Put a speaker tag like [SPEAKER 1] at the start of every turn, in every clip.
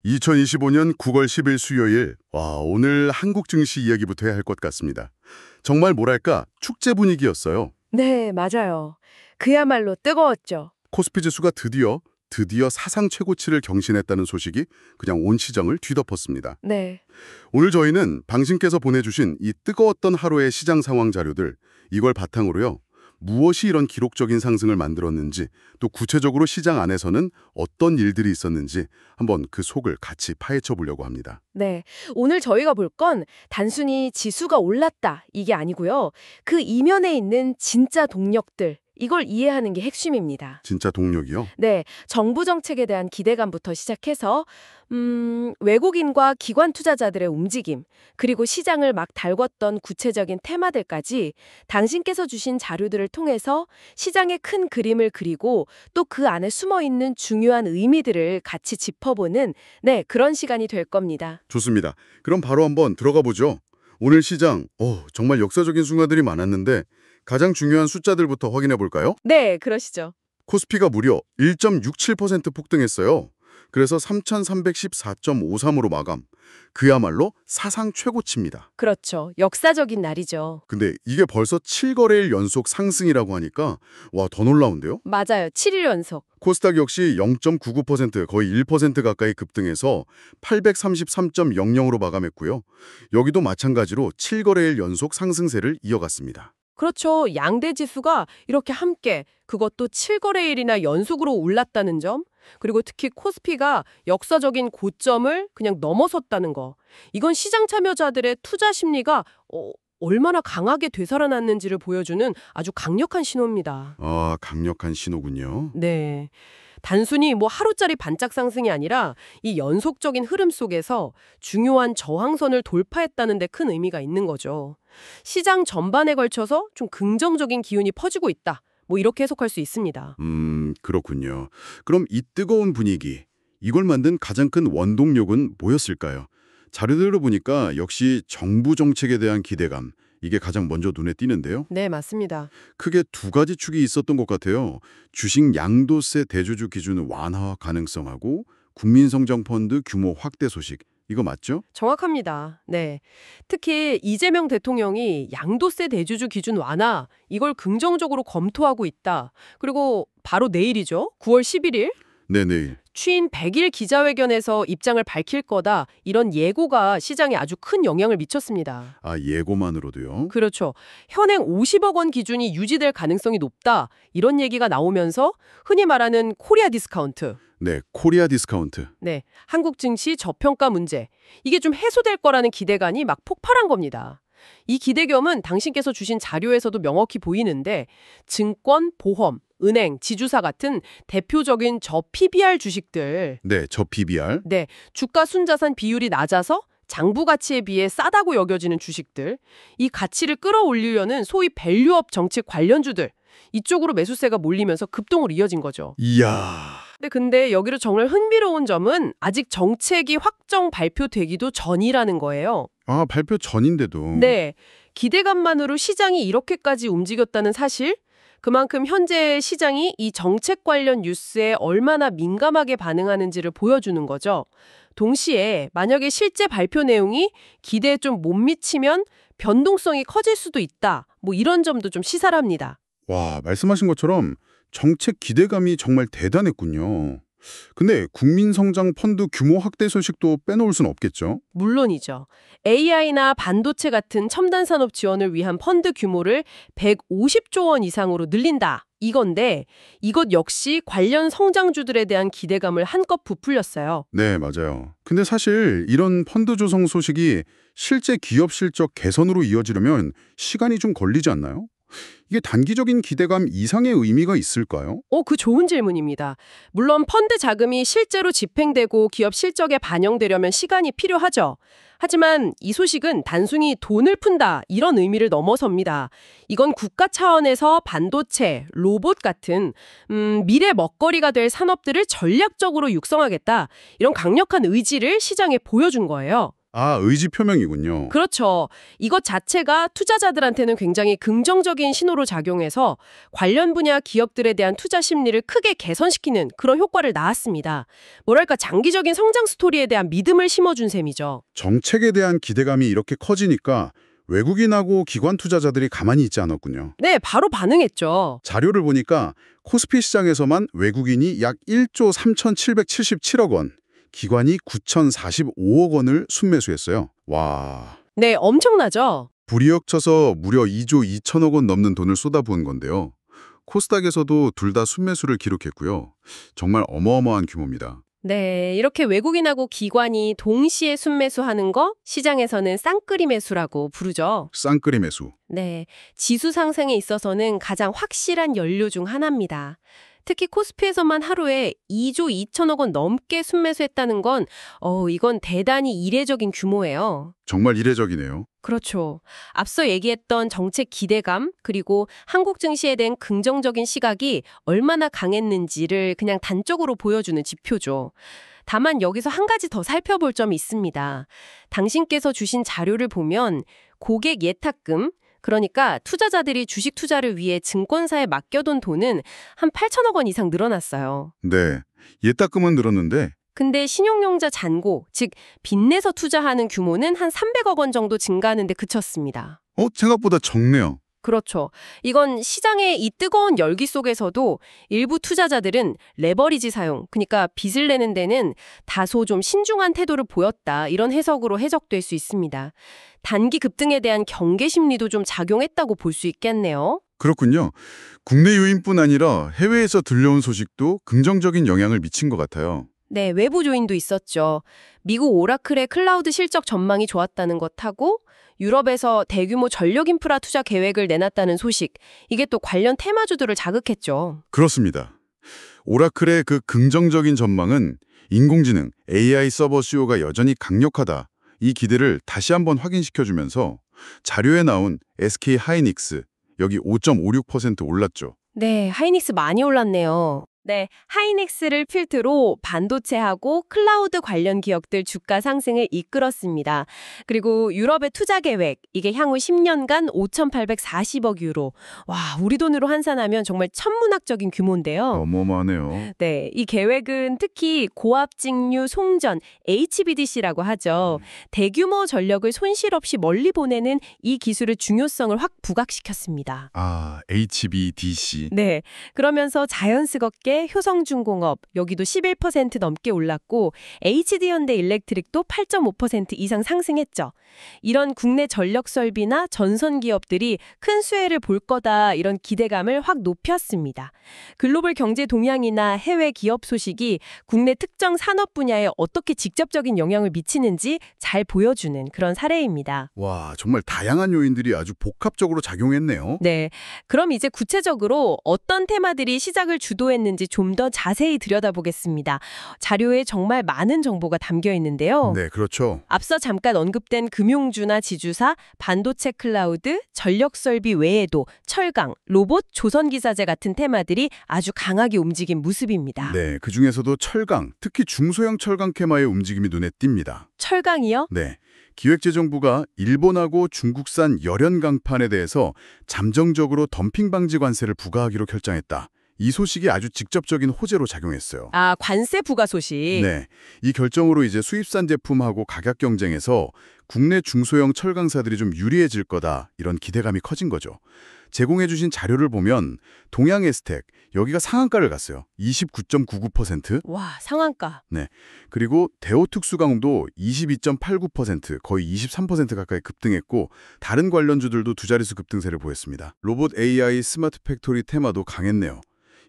[SPEAKER 1] 2025년 9월 10일 수요일, 오늘 한국 증시 이야기부터 해야 할 것 같습니다. 정말 뭐랄까, 축제 분위기였어요.
[SPEAKER 2] 네, 맞아요. 그야말로 뜨거웠죠.
[SPEAKER 1] 코스피 지수가 드디어 사상 최고치를 경신했다는 소식이 그냥 온 시장을 뒤덮었습니다.
[SPEAKER 2] 네,
[SPEAKER 1] 오늘 저희는 당신께서 보내주신 이 뜨거웠던 하루의 시장 상황 자료들, 이걸 바탕으로요. 무엇이 이런 기록적인 상승을 만들었는지, 또 구체적으로 시장 안에서는 어떤 일들이 있었는지 한번 그 속을 같이 파헤쳐 보려고 합니다.
[SPEAKER 2] 네. 오늘 저희가 볼 건 단순히 지수가 올랐다 이게 아니고요. 그 이면에 있는 진짜 동력들, 이걸 이해하는 게 핵심입니다.
[SPEAKER 1] 진짜 동력이요?
[SPEAKER 2] 네, 정부 정책에 대한 기대감부터 시작해서 외국인과 기관 투자자들의 움직임, 그리고 시장을 막 달궜던 구체적인 테마들까지 당신께서 주신 자료들을 통해서 시장의 큰 그림을 그리고 또 그 안에 숨어있는 중요한 의미들을 같이 짚어보는 그런 시간이 될 겁니다.
[SPEAKER 1] 좋습니다. 그럼 바로 한번 들어가 보죠. 오늘 시장, 정말 역사적인 순간들이 많았는데 가장 중요한 숫자들부터 확인해 볼까요?
[SPEAKER 2] 네, 그러시죠.
[SPEAKER 1] 코스피가 무려 1.67% 폭등했어요. 그래서 3,314.53으로 마감. 그야말로 사상 최고치입니다.
[SPEAKER 2] 그렇죠. 역사적인 날이죠.
[SPEAKER 1] 근데 이게 벌써 7거래일 연속 상승이라고 하니까 더 놀라운데요?
[SPEAKER 2] 맞아요. 7일 연속.
[SPEAKER 1] 코스닥 역시 0.99% 거의 1% 가까이 급등해서 833.00으로 마감했고요. 여기도 마찬가지로 7거래일 연속 상승세를 이어갔습니다.
[SPEAKER 2] 그렇죠. 양대 지수가 이렇게 함께 그것도 7거래일이나 연속으로 올랐다는 점, 그리고 특히 코스피가 역사적인 고점을 그냥 넘어섰다는 거. 이건 시장 참여자들의 투자 심리가 얼마나 강하게 되살아났는지를 보여주는 아주 강력한 신호입니다.
[SPEAKER 1] 강력한 신호군요.
[SPEAKER 2] 네. 단순히 하루짜리 반짝 상승이 아니라 이 연속적인 흐름 속에서 중요한 저항선을 돌파했다는 데 큰 의미가 있는 거죠. 시장 전반에 걸쳐서 좀 긍정적인 기운이 퍼지고 있다. 이렇게 해석할 수 있습니다.
[SPEAKER 1] 그렇군요. 그럼 이 뜨거운 분위기, 이걸 만든 가장 큰 원동력은 뭐였을까요? 자료대로 보니까 역시 정부 정책에 대한 기대감, 이게 가장 먼저 눈에 띄는데요.
[SPEAKER 2] 네, 맞습니다.
[SPEAKER 1] 크게 두 가지 축이 있었던 것 같아요. 주식 양도세 대주주 기준 완화 가능성하고 국민성장펀드 규모 확대 소식. 이거 맞죠?
[SPEAKER 2] 정확합니다. 네. 특히 이재명 대통령이 양도세 대주주 기준 완화, 이걸 긍정적으로 검토하고 있다. 그리고 바로 내일이죠. 9월 11일.
[SPEAKER 1] 네, 내일.
[SPEAKER 2] 취임 100일 기자회견에서 입장을 밝힐 거다. 이런 예고가 시장에 아주 큰 영향을 미쳤습니다.
[SPEAKER 1] 예고만으로도요?
[SPEAKER 2] 그렇죠. 현행 50억 원 기준이 유지될 가능성이 높다. 이런 얘기가 나오면서 흔히 말하는 코리아 디스카운트.
[SPEAKER 1] 네, 코리아 디스카운트.
[SPEAKER 2] 네, 한국 증시 저평가 문제. 이게 좀 해소될 거라는 기대감이 막 폭발한 겁니다. 이 기대감은 당신께서 주신 자료에서도 명확히 보이는데 증권, 보험, 은행, 지주사 같은 대표적인 저 PBR 주식들.
[SPEAKER 1] 네, 저 PBR.
[SPEAKER 2] 네, 주가 순자산 비율이 낮아서 장부 가치에 비해 싸다고 여겨지는 주식들. 이 가치를 끌어올리려는 소위 밸류업 정책 관련주들. 이쪽으로 매수세가 몰리면서 급등으로 이어진 거죠.
[SPEAKER 1] 이야.
[SPEAKER 2] 근데 여기로 정말 흥미로운 점은 아직 정책이 확정 발표되기도 전이라는 거예요.
[SPEAKER 1] 발표 전인데도.
[SPEAKER 2] 네, 기대감만으로 시장이 이렇게까지 움직였다는 사실, 그만큼 현재 시장이 이 정책 관련 뉴스에 얼마나 민감하게 반응하는지를 보여주는 거죠. 동시에 만약에 실제 발표 내용이 기대에 좀 못 미치면 변동성이 커질 수도 있다. 이런 점도 좀 시사합니다.
[SPEAKER 1] 말씀하신 것처럼 정책 기대감이 정말 대단했군요. 근데 국민성장 펀드 규모 확대 소식도 빼놓을 순 없겠죠?
[SPEAKER 2] 물론이죠. AI나 반도체 같은 첨단 산업 지원을 위한 펀드 규모를 150조 원 이상으로 늘린다. 이건데 이것 역시 관련 성장주들에 대한 기대감을 한껏 부풀렸어요.
[SPEAKER 1] 네, 맞아요. 근데 사실 이런 펀드 조성 소식이 실제 기업 실적 개선으로 이어지려면 시간이 좀 걸리지 않나요? 이게 단기적인 기대감 이상의 의미가 있을까요?
[SPEAKER 2] 그 좋은 질문입니다. 물론 펀드 자금이 실제로 집행되고 기업 실적에 반영되려면 시간이 필요하죠. 하지만 이 소식은 단순히 돈을 푼다 이런 의미를 넘어섭니다. 이건 국가 차원에서 반도체, 로봇 같은 미래 먹거리가 될 산업들을 전략적으로 육성하겠다. 이런 강력한 의지를 시장에 보여준 거예요.
[SPEAKER 1] 아, 의지 표명이군요.
[SPEAKER 2] 그렇죠. 이것 자체가 투자자들한테는 굉장히 긍정적인 신호로 작용해서 관련 분야 기업들에 대한 투자 심리를 크게 개선시키는 그런 효과를 낳았습니다. 뭐랄까 장기적인 성장 스토리에 대한 믿음을 심어준 셈이죠.
[SPEAKER 1] 정책에 대한 기대감이 이렇게 커지니까 외국인하고 기관 투자자들이 가만히 있지 않았군요.
[SPEAKER 2] 네, 바로 반응했죠.
[SPEAKER 1] 자료를 보니까 코스피 시장에서만 외국인이 약 1조 3,777억 원, 기관이 9,045억 원을 순매수했어요. 와,
[SPEAKER 2] 네, 엄청나죠.
[SPEAKER 1] 불이 겹쳐서 무려 2조 2천억 원 넘는 돈을 쏟아부은 건데요. 코스닥에서도 둘 다 순매수를 기록했고요. 정말 어마어마한 규모입니다.
[SPEAKER 2] 네, 이렇게 외국인하고 기관이 동시에 순매수하는 거 시장에서는 쌍끌이 매수라고 부르죠.
[SPEAKER 1] 쌍끌이 매수.
[SPEAKER 2] 네, 지수 상승에 있어서는 가장 확실한 연료 중 하나입니다. 특히 코스피에서만 하루에 2조 2천억 원 넘게 순매수했다는 건 이건 대단히 이례적인 규모예요.
[SPEAKER 1] 정말 이례적이네요.
[SPEAKER 2] 그렇죠. 앞서 얘기했던 정책 기대감 그리고 한국 증시에 대한 긍정적인 시각이 얼마나 강했는지를 그냥 단적으로 보여주는 지표죠. 다만 여기서 한 가지 더 살펴볼 점이 있습니다. 당신께서 주신 자료를 보면 고객 예탁금, 그러니까 투자자들이 주식 투자를 위해 증권사에 맡겨둔 돈은 한 8천억 원 이상 늘어났어요.
[SPEAKER 1] 네, 예탁금은 늘었는데
[SPEAKER 2] 근데 신용융자 잔고, 즉 빚내서 투자하는 규모는 한 300억 원 정도 증가하는 데 그쳤습니다.
[SPEAKER 1] 생각보다 적네요.
[SPEAKER 2] 그렇죠. 이건 시장의 이 뜨거운 열기 속에서도 일부 투자자들은 레버리지 사용, 그러니까 빚을 내는 데는 다소 좀 신중한 태도를 보였다, 이런 해석으로 해석될 수 있습니다. 단기 급등에 대한 경계 심리도 좀 작용했다고 볼 수 있겠네요.
[SPEAKER 1] 그렇군요. 국내 요인뿐 아니라 해외에서 들려온 소식도 긍정적인 영향을 미친 것 같아요.
[SPEAKER 2] 네, 외부 조인도 있었죠. 미국 오라클의 클라우드 실적 전망이 좋았다는 것하고 유럽에서 대규모 전력 인프라 투자 계획을 내놨다는 소식, 이게 또 관련 테마주들을 자극했죠.
[SPEAKER 1] 그렇습니다. 오라클의 그 긍정적인 전망은 인공지능, AI 서버 수요가 여전히 강력하다. 이 기대를 다시 한번 확인시켜주면서 자료에 나온 SK 하이닉스, 여기 5.56% 올랐죠.
[SPEAKER 2] 네, 하이닉스 많이 올랐네요. 네, 하이닉스를 필두로 반도체하고 클라우드 관련 기업들 주가 상승을 이끌었습니다. 그리고 유럽의 투자 계획, 이게 향후 10년간 5,840억 유로. 와, 우리 돈으로 환산하면 정말 천문학적인 규모인데요.
[SPEAKER 1] 어마어마하네요.
[SPEAKER 2] 네, 이 계획은 특히 고압 직류 송전, HVDC라고 하죠. 대규모 전력을 손실 없이 멀리 보내는 이 기술의 중요성을 확 부각시켰습니다.
[SPEAKER 1] 아, HVDC.
[SPEAKER 2] 네, 그러면서 자연스럽게 효성중공업, 여기도 11% 넘게 올랐고 HD현대 일렉트릭도 8.5% 이상 상승했죠. 이런 국내 전력 설비나 전선 기업들이 큰 수혜를 볼 거다, 이런 기대감을 확 높였습니다. 글로벌 경제 동향이나 해외 기업 소식이 국내 특정 산업 분야에 어떻게 직접적인 영향을 미치는지 잘 보여주는 그런 사례입니다.
[SPEAKER 1] 와, 정말 다양한 요인들이 아주 복합적으로 작용했네요.
[SPEAKER 2] 네, 그럼 이제 구체적으로 어떤 테마들이 시작을 주도했는지 좀 더 자세히 들여다보겠습니다. 자료에 정말 많은 정보가 담겨 있는데요.
[SPEAKER 1] 네, 그렇죠.
[SPEAKER 2] 앞서 잠깐 언급된 금융주나 지주사, 반도체 클라우드, 전력설비 외에도 철강, 로봇, 조선기사제 같은 테마들이 아주 강하게 움직인 모습입니다.
[SPEAKER 1] 네, 그중에서도 철강, 특히 중소형 철강 테마의 움직임이 눈에 띕니다.
[SPEAKER 2] 철강이요?
[SPEAKER 1] 네, 기획재정부가 일본하고 중국산 열연 강판에 대해서 잠정적으로 덤핑 방지 관세를 부과하기로 결정했다. 이 소식이 아주 직접적인 호재로 작용했어요.
[SPEAKER 2] 아, 관세 부과 소식.
[SPEAKER 1] 네, 이 결정으로 이제 수입산 제품하고 가격 경쟁에서 국내 중소형 철강사들이 좀 유리해질 거다, 이런 기대감이 커진 거죠. 제공해주신 자료를 보면 동양 에스텍, 여기가 상한가를 갔어요. 29.99%.
[SPEAKER 2] 와, 상한가.
[SPEAKER 1] 네, 그리고 대우특수강도 22.89%, 거의 23% 가까이 급등했고 다른 관련주들도 두 자릿수 급등세를 보였습니다. 로봇 AI 스마트 팩토리 테마도 강했네요.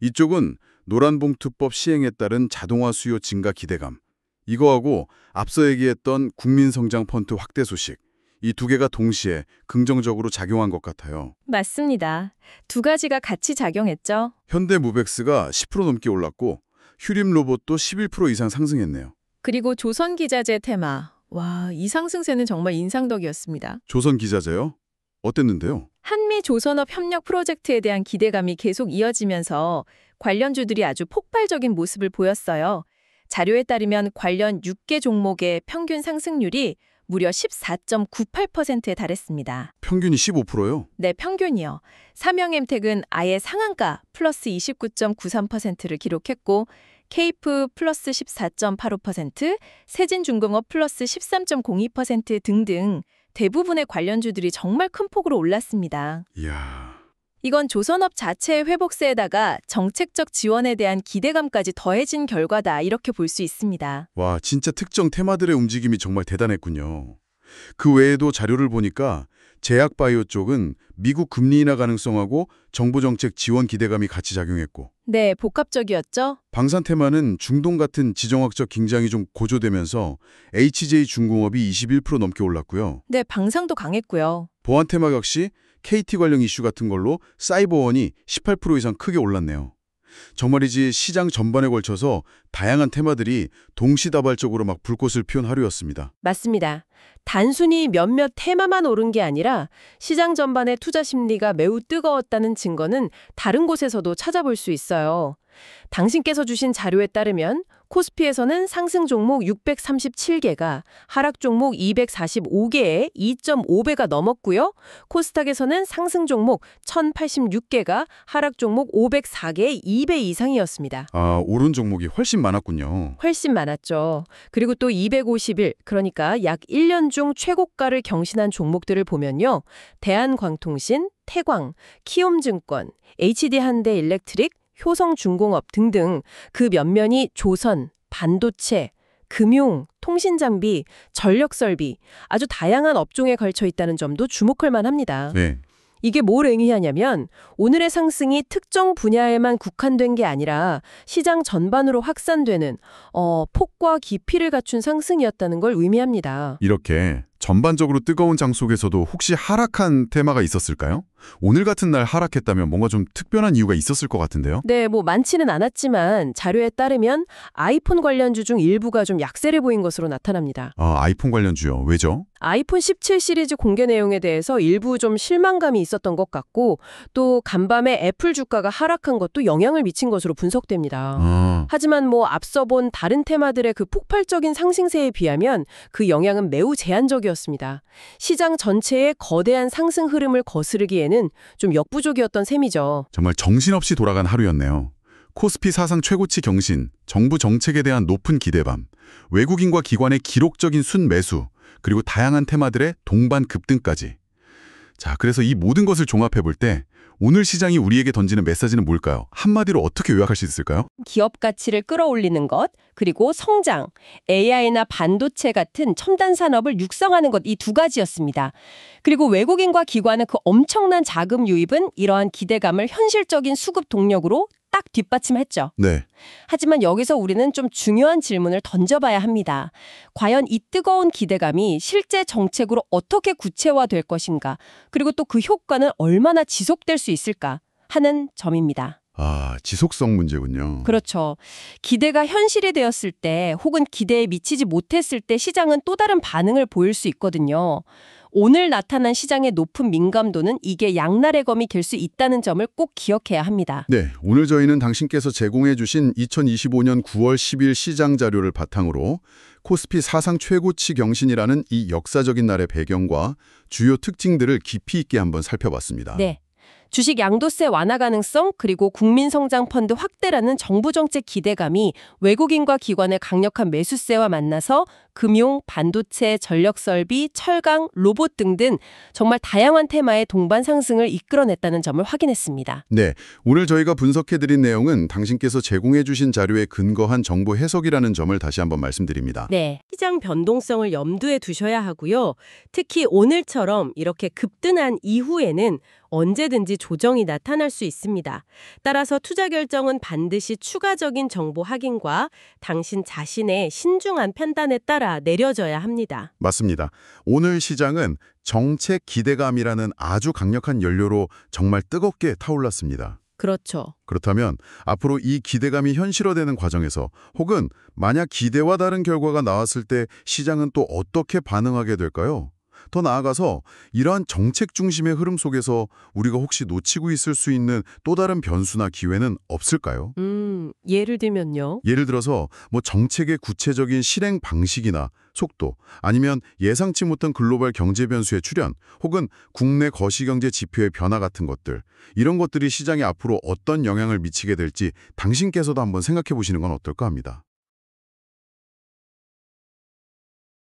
[SPEAKER 1] 이쪽은 노란봉투법 시행에 따른 자동화 수요 증가 기대감, 이거하고 앞서 얘기했던 국민성장 펀드 확대 소식, 이 두 개가 동시에 긍정적으로 작용한 것 같아요.
[SPEAKER 2] 맞습니다. 두 가지가 같이 작용했죠.
[SPEAKER 1] 현대무벡스가 10% 넘게 올랐고 휴림로봇도 11% 이상 상승했네요.
[SPEAKER 3] 그리고 조선기자재 테마. 와, 이 상승세는 정말 인상적이었습니다.
[SPEAKER 1] 조선기자재요? 어땠는데요?
[SPEAKER 3] 한미 조선업 협력 프로젝트에 대한 기대감이 계속 이어지면서 관련주들이 아주 폭발적인 모습을 보였어요. 자료에 따르면 관련 6개 종목의 평균 상승률이 무려 14.98%에 달했습니다.
[SPEAKER 1] 평균이 15%요?
[SPEAKER 3] 네, 평균이요. 삼형엠텍은 아예 상한가 플러스 29.93%를 기록했고 케이프 플러스 14.85%, 세진중공업 플러스 13.02% 등등 대부분의 관련주들이 정말 큰 폭으로 올랐습니다.
[SPEAKER 1] 이야,
[SPEAKER 3] 이건 조선업 자체의 회복세에다가 정책적 지원에 대한 기대감까지 더해진 결과다 이렇게 볼 수 있습니다.
[SPEAKER 1] 와, 진짜 특정 테마들의 움직임이 정말 대단했군요. 그 외에도 자료를 보니까 제약바이오 쪽은 미국 금리 인하 가능성하고 정부 정책 지원 기대감이 같이 작용했고,
[SPEAKER 3] 네, 복합적이었죠?
[SPEAKER 1] 방산 테마는 중동 같은 지정학적 긴장이 좀 고조되면서 HJ중공업이 21% 넘게 올랐고요.
[SPEAKER 3] 네, 방상도 강했고요.
[SPEAKER 1] 보안 테마 역시 KT 관련 이슈 같은 걸로 사이버원이 18% 이상 크게 올랐네요. 정말이지 시장 전반에 걸쳐서 다양한 테마들이 동시다발적으로 막 불꽃을 피운 하루였습니다.
[SPEAKER 2] 맞습니다. 단순히 몇몇 테마만 오른 게 아니라 시장 전반의 투자 심리가 매우 뜨거웠다는 증거는 다른 곳에서도 찾아볼 수 있어요. 당신께서 주신 자료에 따르면 코스피에서는 상승 종목 637개가, 하락 종목 245개에 2.5배가 넘었고요. 코스닥에서는 상승 종목 1086개가, 하락 종목 504개의 2배 이상이었습니다.
[SPEAKER 1] 아, 오른 종목이 훨씬 많았군요.
[SPEAKER 2] 훨씬 많았죠. 그리고 또 250일, 그러니까 약 1년 중 최고가를 경신한 종목들을 보면요. 대한광통신, 태광, 키움증권, HD현대일렉트릭, 효성중공업 등등 그 면면이 조선, 반도체, 금융, 통신장비, 전력설비 아주 다양한 업종에 걸쳐 있다는 점도 주목할 만합니다.
[SPEAKER 1] 네.
[SPEAKER 2] 이게 뭘 의미하냐면 오늘의 상승이 특정 분야에만 국한된 게 아니라 시장 전반으로 확산되는 폭과 깊이를 갖춘 상승이었다는 걸 의미합니다.
[SPEAKER 1] 이렇게 전반적으로 뜨거운 장 속에서도 혹시 하락한 테마가 있었을까요? 오늘 같은 날 하락했다면 뭔가 좀 특별한 이유가 있었을 것 같은데요?
[SPEAKER 2] 네, 많지는 않았지만 자료에 따르면 아이폰 관련주 중 일부가 좀 약세를 보인 것으로 나타납니다.
[SPEAKER 1] 아, 아이폰 관련주요. 왜죠?
[SPEAKER 2] 아이폰 17 시리즈 공개 내용에 대해서 일부 좀 실망감이 있었던 것 같고 또 간밤에 애플 주가가 하락한 것도 영향을 미친 것으로 분석됩니다. 하지만 앞서 본 다른 테마들의 그 폭발적인 상승세에 비하면 그 영향은 매우 제한적이었습니다. 시장 전체의 거대한 상승 흐름을 거스르기에는 좀 역부족이었던 셈이죠.
[SPEAKER 1] 정말 정신없이 돌아간 하루였네요. 코스피 사상 최고치 경신, 정부 정책에 대한 높은 기대감, 외국인과 기관의 기록적인 순매수, 그리고 다양한 테마들의 동반 급등까지. 자, 그래서 이 모든 것을 종합해 볼 때 오늘 시장이 우리에게 던지는 메시지는 뭘까요? 한마디로 어떻게 요약할 수 있을까요?
[SPEAKER 2] 기업 가치를 끌어올리는 것, 그리고 성장, AI나 반도체 같은 첨단 산업을 육성하는 것 이 두 가지였습니다. 그리고 외국인과 기관의 그 엄청난 자금 유입은 이러한 기대감을 현실적인 수급 동력으로 딱 뒷받침했죠.
[SPEAKER 1] 네.
[SPEAKER 2] 하지만 여기서 우리는 좀 중요한 질문을 던져봐야 합니다. 과연 이 뜨거운 기대감이 실제 정책으로 어떻게 구체화될 것인가? 그리고 또 그 효과는 얼마나 지속될 수 있을까? 하는 점입니다.
[SPEAKER 1] 아, 지속성 문제군요.
[SPEAKER 2] 그렇죠. 기대가 현실이 되었을 때 혹은 기대에 미치지 못했을 때 시장은 또 다른 반응을 보일 수 있거든요. 오늘 나타난 시장의 높은 민감도는 이게 양날의 검이 될 수 있다는 점을 꼭 기억해야 합니다.
[SPEAKER 1] 네, 오늘 저희는 당신께서 제공해 주신 2025년 9월 10일 시장 자료를 바탕으로 코스피 사상 최고치 경신이라는 이 역사적인 날의 배경과 주요 특징들을 깊이 있게 한번 살펴봤습니다.
[SPEAKER 2] 네. 주식 양도세 완화 가능성 그리고 국민성장펀드 확대라는 정부 정책 기대감이 외국인과 기관의 강력한 매수세와 만나서 금융, 반도체, 전력설비, 철강, 로봇 등등 정말 다양한 테마의 동반 상승을 이끌어냈다는 점을 확인했습니다.
[SPEAKER 1] 네, 오늘 저희가 분석해드린 내용은 당신께서 제공해주신 자료에 근거한 정보 해석이라는 점을 다시 한번 말씀드립니다.
[SPEAKER 2] 네, 시장 변동성을 염두에 두셔야 하고요. 특히 오늘처럼 이렇게 급등한 이후에는 언제든지 조정이 나타날 수 있습니다. 따라서 투자 결정은 반드시 추가적인 정보 확인과 당신 자신의 신중한 판단에 따라 내려져야 합니다.
[SPEAKER 1] 맞습니다. 오늘 시장은 정책 기대감이라는 아주 강력한 연료로 정말 뜨겁게 타올랐습니다.
[SPEAKER 2] 그렇죠.
[SPEAKER 1] 그렇다면 앞으로 이 기대감이 현실화되는 과정에서 혹은 만약 기대와 다른 결과가 나왔을 때 시장은 또 어떻게 반응하게 될까요?
[SPEAKER 4] 더 나아가서 이러한 정책 중심의 흐름 속에서 우리가 혹시 놓치고 있을 수 있는 또 다른 변수나 기회는 없을까요?
[SPEAKER 2] 예를 들면요.
[SPEAKER 4] 예를 들어서 뭐 정책의 구체적인 실행 방식이나 속도, 아니면 예상치 못한 글로벌 경제 변수의 출현, 혹은 국내 거시경제 지표의 변화 같은 것들, 이런 것들이 시장에 앞으로 어떤 영향을 미치게 될지 당신께서도 한번 생각해 보시는 건 어떨까 합니다.